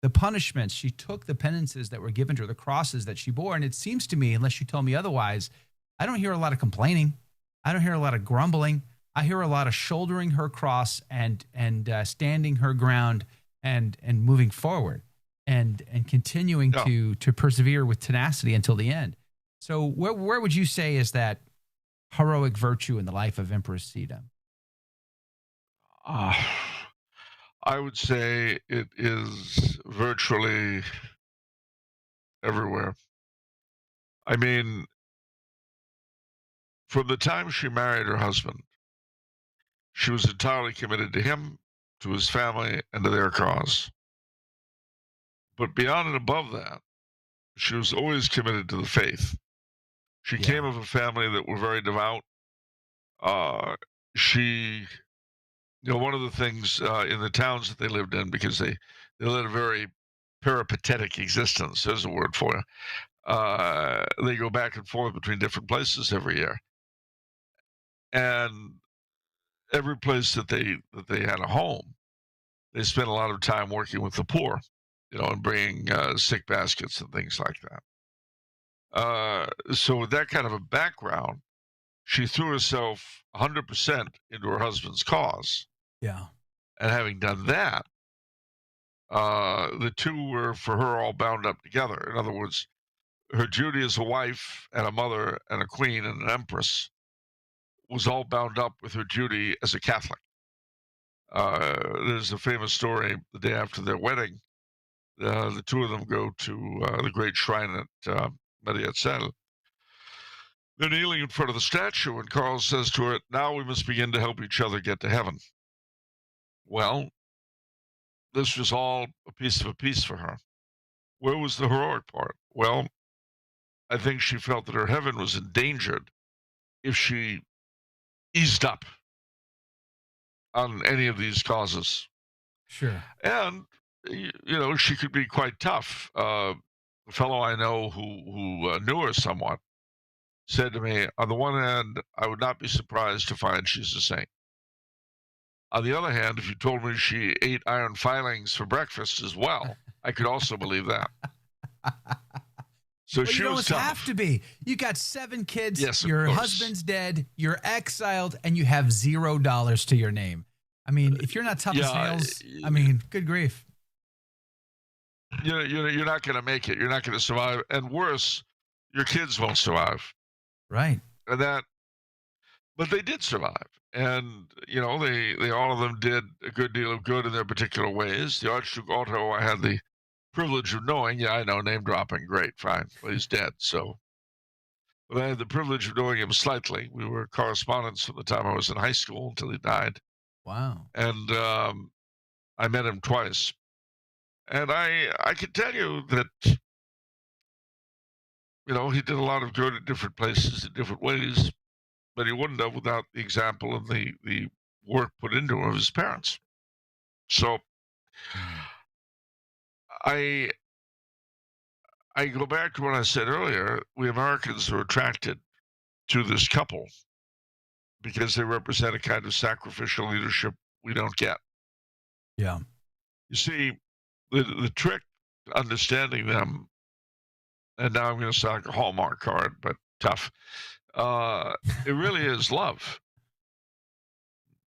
the punishments. She took the penances that were given to her, the crosses that she bore. And it seems to me, unless you tell me otherwise, I don't hear a lot of complaining. I don't hear a lot of grumbling. I hear a lot of shouldering her cross and standing her ground and moving forward and continuing to persevere with tenacity until the end. So where would you say is that heroic virtue in the life of Empress Zita? I would say it is virtually everywhere. I mean, from the time she married her husband, she was entirely committed to him, to his family, and to their cause. But beyond and above that, she was always committed to the faith. She Yeah. came of a family that were very devout. She, one of the things in the towns that they lived in, because they led a very peripatetic existence, there's a word for you. They go back and forth between different places every year. And every place that they had a home, they spent a lot of time working with the poor, and bringing sick baskets and things like that. So with that kind of a background, she threw herself 100% into her husband's cause. Yeah. And having done that, the two were, for her, all bound up together. In other words, her duty as a wife and a mother and a queen and an empress was all bound up with her duty as a Catholic. There's a famous story the day after their wedding. The two of them go to the great shrine at Exile. They're kneeling in front of the statue, and Carl says to her, "Now we must begin to help each other get to heaven." Well, this was all a piece of a piece for her. Where was the heroic part? Well, I think she felt that her heaven was endangered if she eased up on any of these causes. Sure. And, she could be quite tough. A fellow I know who knew her somewhat said to me, on the one hand, I would not be surprised to find she's a saint. On the other hand, if you told me she ate iron filings for breakfast as well, I could also believe that. So well, she you was don't tough. have to be. You got 7 kids. Yes, of your course. husband's dead. You're exiled, and you have $0 to your name. I mean, if you're not tough as nails, I mean, good grief. You're not going to make it. You're not going to survive. And worse, your kids won't survive. Right. And but they did survive. And, they all of them did a good deal of good in their particular ways. The Archduke Otto, I had the privilege of knowing. Yeah, I know, name dropping. Great, fine. Well, he's dead, so. But I had the privilege of knowing him slightly. We were correspondents from the time I was in high school until he died. Wow. And I met him twice. And I can tell you that, he did a lot of good at different places in different ways, but he wouldn't have without the example and the work put into him of his parents. So I go back to what I said earlier. We Americans are attracted to this couple because they represent a kind of sacrificial leadership we don't get. Yeah. You see, the trick to understanding them, and now I'm going to sound like a Hallmark card, but tough. It really is love.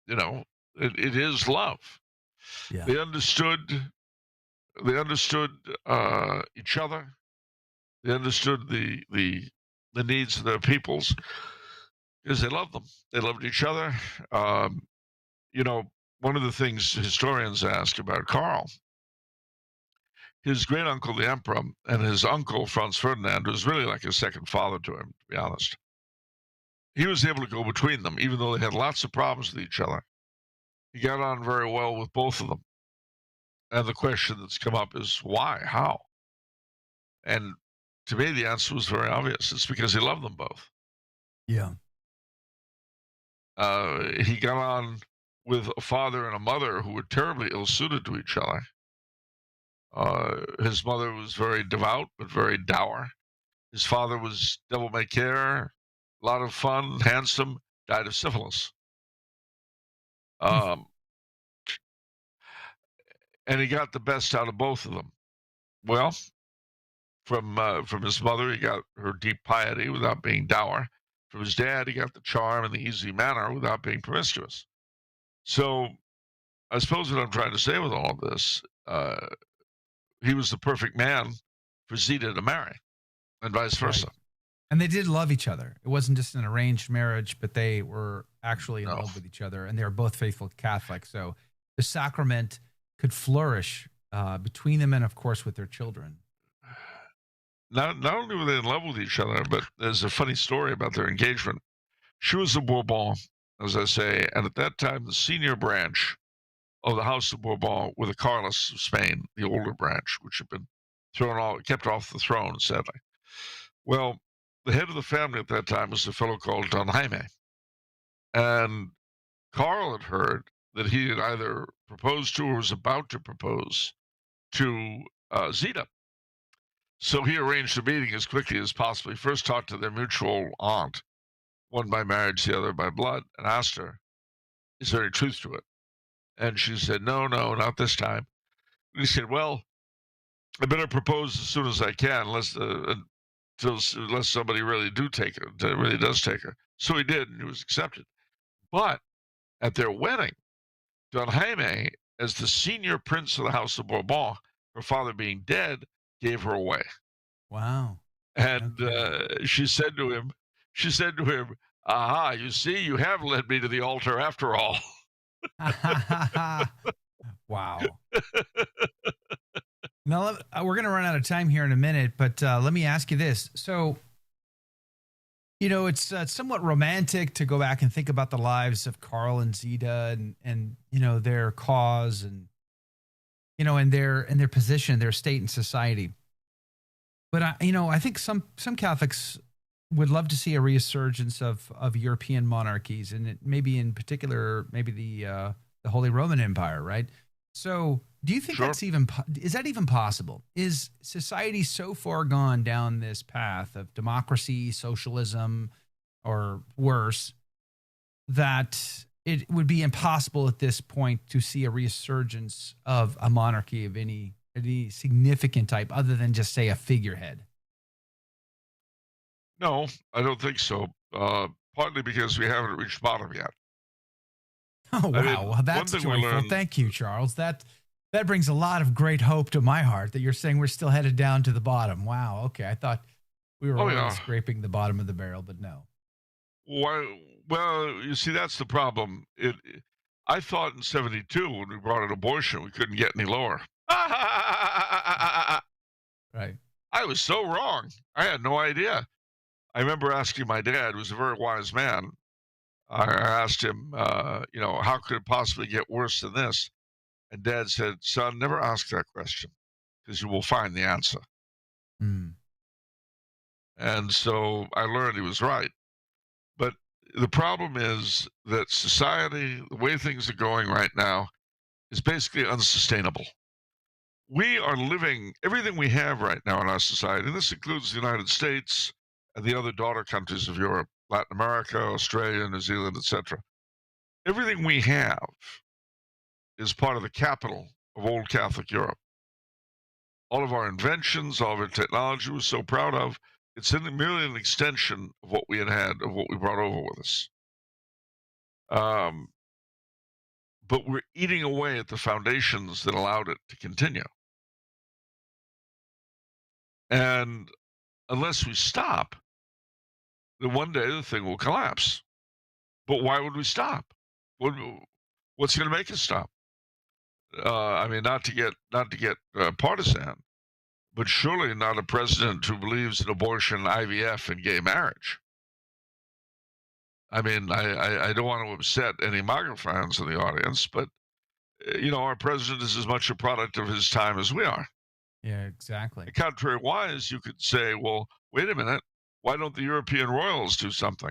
It is love. Yeah. They understood each other. They understood the needs of their peoples because they loved them. They loved each other. One of the things historians ask about Karl, his great uncle, the emperor, and his uncle, Franz Ferdinand, was really like his second father to him, to be honest. He was able to go between them, even though they had lots of problems with each other. He got on very well with both of them. And the question that's come up is why? How? And to me, the answer was very obvious. It's because he loved them both. Yeah. He got on with a father and a mother who were terribly ill-suited to each other. His mother was very devout, but very dour. His father was devil-may-care, a lot of fun, handsome, died of syphilis. And he got the best out of both of them. Well, from his mother, he got her deep piety without being dour. From his dad, he got the charm and the easy manner without being promiscuous. So I suppose what I'm trying to say with all of this, he was the perfect man for Zita to marry, and vice Right. versa. And they did love each other. It wasn't just an arranged marriage, but they were actually in No, love with each other, and they were both faithful Catholics. So the sacrament could flourish between them, and of course with their children. not only were they in love with each other, but there's a funny story about their engagement. She was a Bourbon, as I say, and at that time, the senior branch of the House of Bourbon were the Carlists of Spain, the older branch, which had been kept off the throne, sadly. Well, the head of the family at that time was a fellow called Don Jaime, and Carl had heard that he had either proposed to or was about to propose to Zita. So he arranged a meeting as quickly as possible. He first talked to their mutual aunt, one by marriage, the other by blood, and asked her, "Is there any truth to it?" And she said, "No, no, not this time." And he said, "Well, I better propose as soon as I can, unless somebody really really does take her." So he did, and he was accepted. But at their wedding, Don Jaime, as the senior prince of the House of Bourbon, her father being dead, gave her away. Wow. And Okay. she said to him, "Aha, you see, you have led me to the altar after all." Wow. Now, we're going to run out of time here in a minute, but let me ask you this. So, it's somewhat romantic to go back and think about the lives of Carl and Zita and their cause and, and their position, their state in society. But, I think some Catholics would love to see a resurgence of European monarchies, and maybe in particular, maybe the Holy Roman Empire, right? So, do you think Sure. is that even possible? Is society so far gone down this path of democracy, socialism, or worse, that it would be impossible at this point to see a resurgence of a monarchy of any significant type, other than just say a figurehead? No, I don't think so. Partly because we haven't reached bottom yet. Oh I wow, mean, well one that's thing we joyful. learned, Thank you, Charles. That brings a lot of great hope to my heart that you're saying we're still headed down to the bottom. Wow. Okay, I thought we were oh already yeah, scraping the bottom of the barrel, but no. why? Well, you see, that's the problem. I thought in '72 when we brought in abortion, we couldn't get any lower. I Right. was so wrong. I had no idea. I remember asking my dad, who was a very wise man. I asked him, how could it possibly get worse than this? And Dad said, "Son, never ask that question because you will find the answer." Mm. And so I learned he was right. But the problem is that society, the way things are going right now, is basically unsustainable. We are living everything we have right now in our society, and this includes the United States and the other daughter countries of Europe, Latin America, Australia, New Zealand, etc. Everything we have is part of the capital of old Catholic Europe. All of our inventions, all of our technology we're so proud of, merely an extension of what of what we brought over with us. Um, but we're eating away at the foundations that allowed it to continue. And unless we stop, then one day the thing will collapse. But why would we stop? What, what's going to make us stop? I mean, not to get partisan, but surely not a president who believes in abortion, IVF, and gay marriage. I mean, I don't want to upset any MAGA fans in the audience, but our president is as much a product of his time as we are. Yeah, exactly. And contrary-wise, you could say, well, wait a minute, why don't the European royals do something?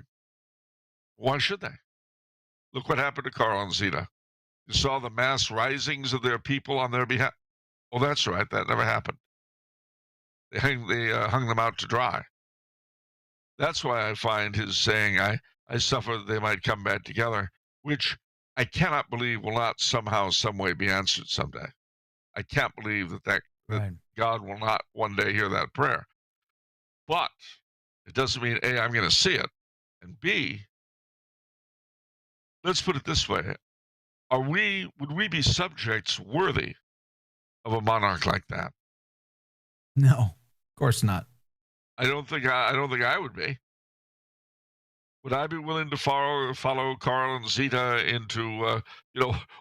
Why should they? Look what happened to Carl and Zita. You saw the mass risings of their people on their behalf. Well, that's right, that never happened. They hung them out to dry. That's why I find his saying, I suffer that they might come back together, which I cannot believe will not somehow, some way be answered someday. I can't believe that that Right. God will not one day hear that prayer. But it doesn't mean A, I'm going to see it, and B, let's put it this way: would we be subjects worthy of a monarch like that? No, of course not. I don't think I would be. Would I be willing to follow Carl and Zita into, or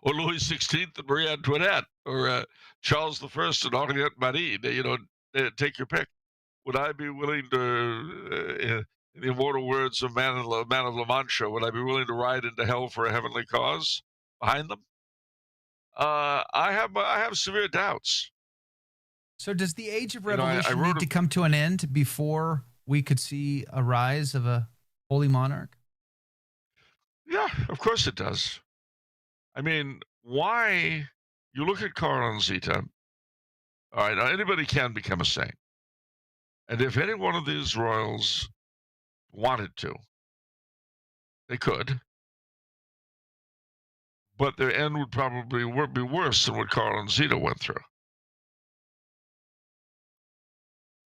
Louis XVI and Marie Antoinette, or Charles the First and Henriette Marie? Take your pick. Would I be willing to, in the immortal words of Man of La Mancha, would I be willing to ride into hell for a heavenly cause behind them? I have severe doubts. So does the age of You know, I revolution wrote need to come to an end before we could see a rise of a holy monarch? Yeah, of course it does. I mean, why? You look at Carl and Zita. All right, now anybody can become a saint, and if any one of these royals wanted to, they could. But their end would probably be worse than what Carl and Zita went through.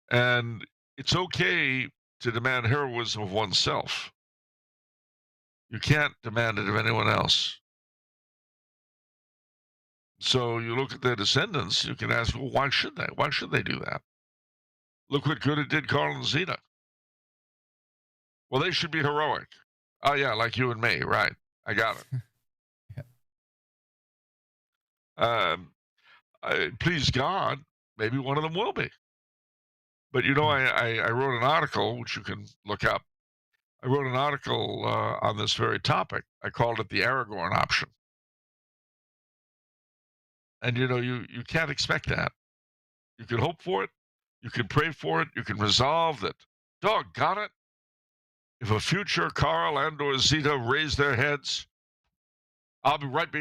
And it's okay to demand heroism of oneself. You can't demand it of anyone else. So you look at their descendants, you can ask, well, why should they? Why should they do that? Look what good it did Carl and Zita. Well, they should be heroic. Oh, yeah, like you and me, right. I got it. Um, please God, maybe one of them will be. But I wrote an article, which you can look up. I wrote an article on this very topic. I called it the Aragorn option. And you can't expect that. You can hope for it. You can pray for it. You can resolve that. Doggone it. If a future Carl and/or Zita raise their heads, I'll be right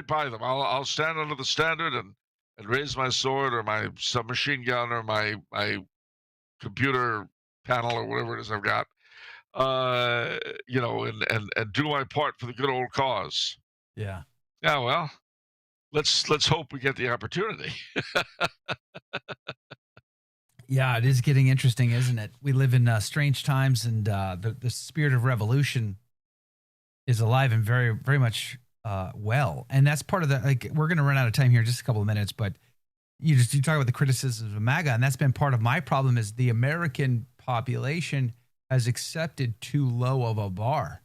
by them. I'll stand under the standard and raise my sword or my submachine gun or my computer panel or whatever it is I've got. And do my part for the good old cause. Yeah. Yeah, well, let's hope we get the opportunity. Yeah, it is getting interesting, isn't it? We live in strange times, and the spirit of revolution is alive and very, very much well. And that's part of the, like, we're going to run out of time here in just a couple of minutes, but you talk about the criticisms of MAGA, and that's been part of my problem is the American population has accepted too low of a bar.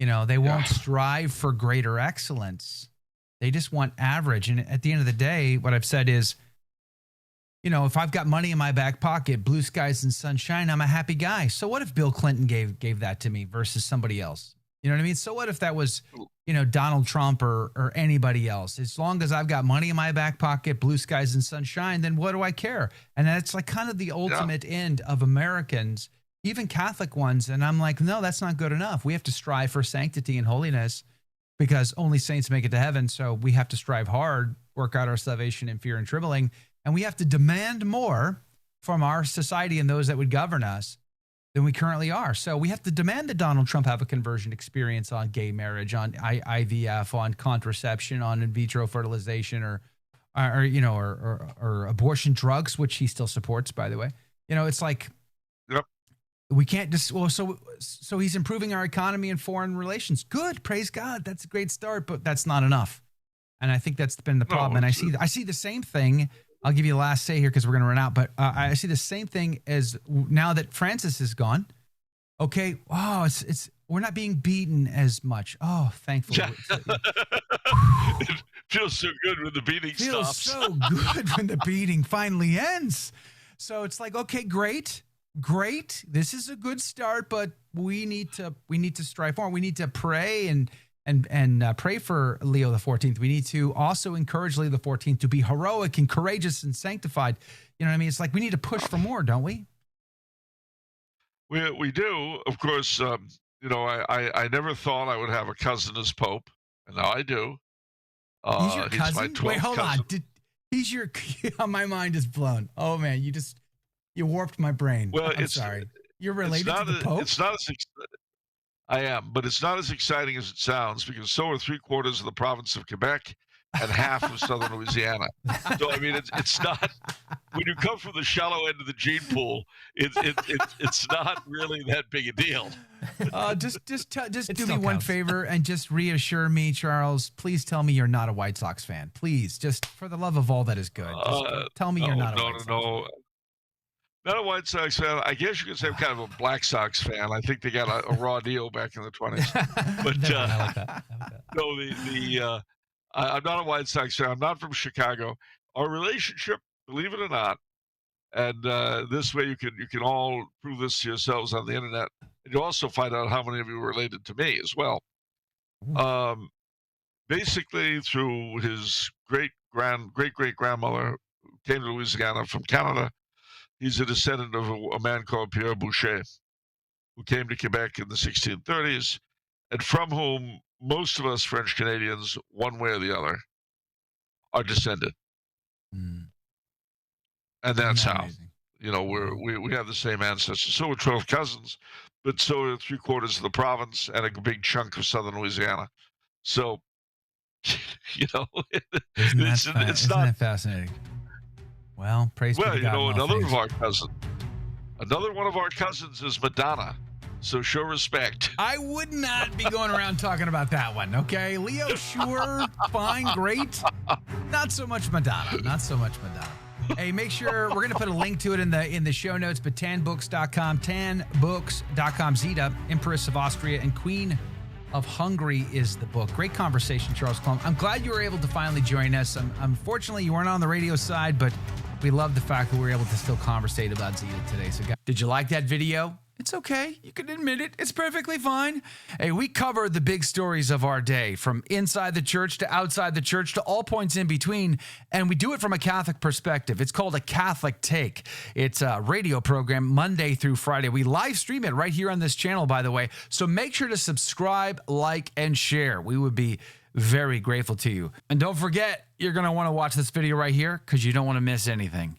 They won't strive for greater excellence. They just want average. And at the end of the day, what I've said is, if I've got money in my back pocket, blue skies and sunshine, I'm a happy guy. So what if Bill Clinton gave that to me versus somebody else? You know what I mean? So what if that was, Donald Trump or anybody else? As long as I've got money in my back pocket, blue skies and sunshine, then what do I care? And that's like kind of the ultimate end of Americans, even Catholic ones. And I'm like, no, that's not good enough. We have to strive for sanctity and holiness because only saints make it to heaven. So we have to strive hard, work out our salvation in fear and trembling. And we have to demand more from our society and those that would govern us than we currently are. So we have to demand that Donald Trump have a conversion experience on gay marriage, on IVF, on contraception, on in vitro fertilization, or abortion drugs, which he still supports, by the way. It's like we can't just. Well, so he's improving our economy and foreign relations. Good, praise God. That's a great start, but that's not enough. And I think that's been the problem. And I see the same thing. I'll give you the last say here because we're going to run out. But I see the same thing as now that Francis is gone. Okay, it's we're not being beaten as much. Oh, thankfully. It feels so good when the beating stops. Feels so good when the beating finally ends. So it's like, okay, great. This is a good start, but we need to strive for. We need to pray and pray for Leo the 14th. We need to also encourage Leo the 14th to be heroic and courageous and sanctified. You know what I mean? It's like we need to push for more, don't we? We do, of course. I never thought I would have a cousin as Pope, and now I do. He's your cousin? My 12th Wait, hold cousin. on. He's your. My mind is blown. Oh man, you warped my brain. Well, I'm sorry. You're related to the Pope? It's not as I am, but it's not as exciting as it sounds because so are 3/4 of the province of Quebec and half of southern Louisiana. So I mean, it's not when you come from the shallow end of the gene pool, it's not really that big a deal. Just do me one favor and just reassure me, Charles. Please tell me you're not a White Sox fan. Please, just for the love of all that is good, just tell me you're not a White Sox fan. Not a White Sox fan. I guess you could say I'm kind of a Black Sox fan. I think they got a raw deal back in the 20s. But I like that. no, I'm not a White Sox fan. I'm not from Chicago. Our relationship, believe it or not, and this way you can all prove this to yourselves on the internet. And you also find out how many of you are related to me as well. Basically, through his great great grandmother who came to Louisiana from Canada. He's a descendant of a man called Pierre Boucher, who came to Quebec in the 1630s, and from whom most of us French Canadians, one way or the other, are descended. And that's how, we have the same ancestors. So we're 12 cousins, but so are 3/4 of the province and a big chunk of southern Louisiana. So, Isn't that fascinating? Well, praise be to God. Another one of our cousins is Madonna. So show respect. I would not be going around talking about that one, okay? Leo, sure, fine, great. Not so much Madonna. Hey, make sure we're going to put a link to it in the show notes, but tanbooks.com, Zita, Empress of Austria and Queen of Hungary is the book. Great conversation, Charles Coulombe. I'm glad you were able to finally join us. Unfortunately, you weren't on the radio side, but we love the fact that we were able to still conversate about Zita today. So, guys, did you like that video? It's okay. You can admit it. It's perfectly fine. Hey, we cover the big stories of our day, from inside the church to outside the church to all points in between, and we do it from a Catholic perspective. It's called A Catholic Take. It's a radio program Monday through Friday. We live stream it right here on this channel, by the way, so make sure to subscribe, like, and share. We would be very grateful to you. And don't forget, you're going to want to watch this video right here because you don't want to miss anything.